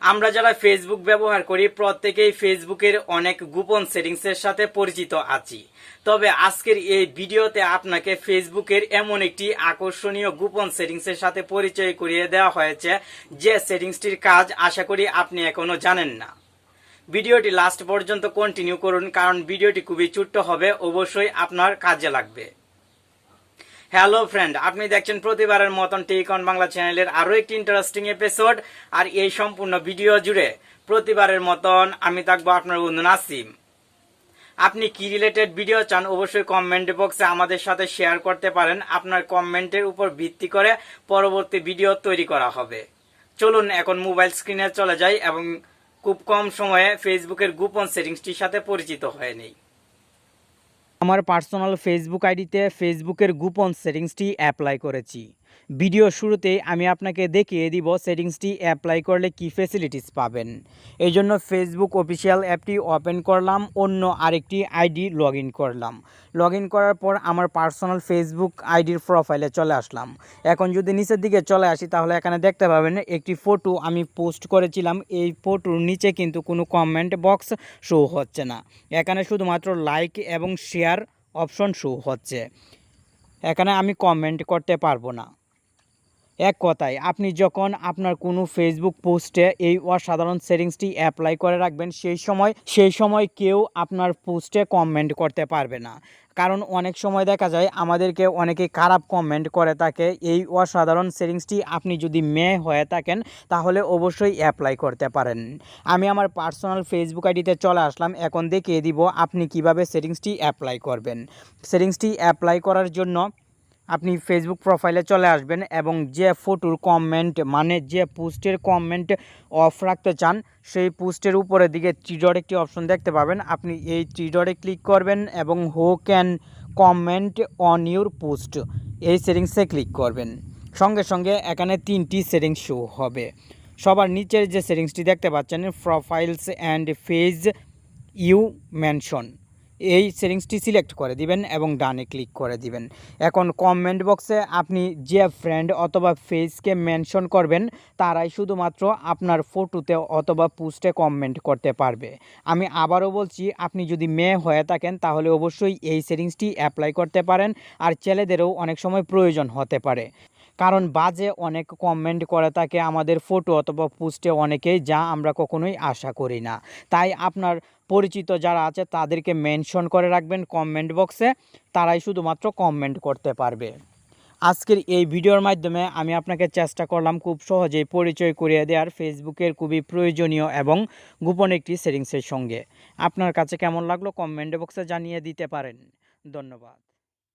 আমরা যারা ফেসবুক ব্যবহার করি প্রত্যেকেই ফেসবুকের অনেক গোপন সেটিংসের সাথে পরিচিত আছি। তবে আজকের এই ভিডিওতে আপনাকে ফেসবুকের এমন একটি আকর্ষণীয় গোপন সেটিংসের সাথে পরিচয় করিয়ে দেওয়া হয়েছে যে সেটিংসটির কাজ আশা করি আপনি এখনো জানেন না। ভিডিওটি লাস্ট পর্যন্ত কন্টিনিউ করুন, কারণ ভিডিওটি খুবই ছোট্ট হবে, অবশ্যই আপনার কাজে লাগবে। হ্যালো ফ্রেন্ড, আপনি দেখছেন প্রতিবারের মতন টেক অন বাংলা চ্যানেলের আরও একটি ইন্টারেস্টিং এপিসোড। আর এই সম্পূর্ণ ভিডিও জুড়ে প্রতিবারের মতন আমি থাকবো আপনার বন্ধু নাসিম। আপনি কি রিলেটেড ভিডিও চান অবশ্যই কমেন্ট বক্সে আমাদের সাথে শেয়ার করতে পারেন। আপনার কমেন্টের উপর ভিত্তি করে পরবর্তী ভিডিও তৈরি করা হবে। চলুন এখন মোবাইল স্ক্রিনে চলে যাই এবং খুব কম সময়ে ফেসবুকের গোপন সেটিংসটির সাথে পরিচিত হয়ে নেই। আমার পার্সোনাল ফেসবুক আইডিতে ফেসবুকের গোপন সেটিংসটি অ্যাপ্লাই করেছি। ভিডিও শুরুতেই আমি আপনাকে দেখিয়ে দিব সেটিংসটি অ্যাপ্লাই করলে কি ফ্যাসিলিটিস পাবেন। এই জন্য ফেসবুক অফিসিয়াল অ্যাপটি ওপেন করলাম, অন্য আরেকটি আইডি লগ ইন করলাম। লগ ইন করার পর আমার পার্সোনাল ফেসবুক আইডির প্রোফাইলে চলে আসলাম। এখন যদি নিচের দিকে চলে আসি তাহলে এখানে দেখতে পাবেন একটি ফটো আমি পোস্ট করেছিলাম। এই ফটোর নিচে কিন্তু কোনো কমেন্ট বক্স শো হচ্ছে না, এখানে শুধুমাত্র লাইক এবং শেয়ার অপশন শো হচ্ছে। এখানে আমি কমেন্ট করতে পারবো না। এক কথায় আপনি যখন আপনার কোনো ফেসবুক পোস্টে এই অসাধারণ সেটিংসটি অ্যাপ্লাই করে রাখবেন সেই সময় কেউ আপনার পোস্টে কমেন্ট করতে পারবে না। কারণ অনেক সময় দেখা যায় আমাদেরকে অনেকে খারাপ কমেন্ট করে থাকে। এই অসাধারণ সেটিংসটি আপনি যদি মেয়ে হয়ে থাকেন তাহলে অবশ্যই অ্যাপ্লাই করতে পারেন। আমি আমার পার্সোনাল ফেসবুক আইডিতে চলে আসলাম। এখন দেখিয়ে দিব আপনি কিভাবে সেটিংসটি অ্যাপ্লাই করবেন। সেটিংসটি অ্যাপ্লাই করার জন্য আপনি ফেসবুক প্রোফাইলে চলে আসবেন এবং যে ফটোর কমেন্ট মানে যে পোস্টের কমেন্ট অফ রাখতে চান সেই পোস্টের উপরের দিকে থ্রি ডট একটি অপশন দেখতে পাবেন। আপনি এই থ্রি ডটে ক্লিক করবেন এবং who can comment on your post এই সেটিংসে ক্লিক করবেন। সঙ্গে সঙ্গে এখানে তিনটি সেটিংস শো হবে। সবার নিচের যে সেটিংসটি দেখতে পাচ্ছেন profiles and page you mention, এই সেটিংসটি সিলেক্ট করে দিবেন এবং ডানে ক্লিক করে দিবেন। এখন কমেন্ট বক্সে আপনি যে ফ্রেন্ড অথবা ফেসকে মেনশন করবেন তারাই শুধুমাত্র আপনার ফটোতে অথবা পোস্টে কমেন্ট করতে পারবে। আমি আবারও বলছি, আপনি যদি মেয়ে হয়ে থাকেন তাহলে অবশ্যই এই সেটিংসটি অ্যাপ্লাই করতে পারেন। আর ছেলেদেরও অনেক সময় প্রয়োজন হতে পারে, কারণ বাজে অনেক কমেন্ট করে থাকে আমাদের ফটো অথবা পোস্টে অনেকেই, যা আমরা কখনোই আশা করি না। তাই আপনার পরিচিত যারা আছে তাদেরকে মেনশন করে রাখবেন কমেন্ট বক্সে, তারাই শুধুমাত্র কমেন্ট করতে পারবে। আজকের এই ভিডিওর মাধ্যমে আমি আপনাকে চেষ্টা করলাম খুব সহজেই পরিচয় করিয়ে দেওয়ার ফেসবুকের খুবই প্রয়োজনীয় এবং গোপন একটি সেটিংসের সঙ্গে। আপনার কাছে কেমন লাগলো কমেন্ট বক্সে জানিয়ে দিতে পারেন। ধন্যবাদ।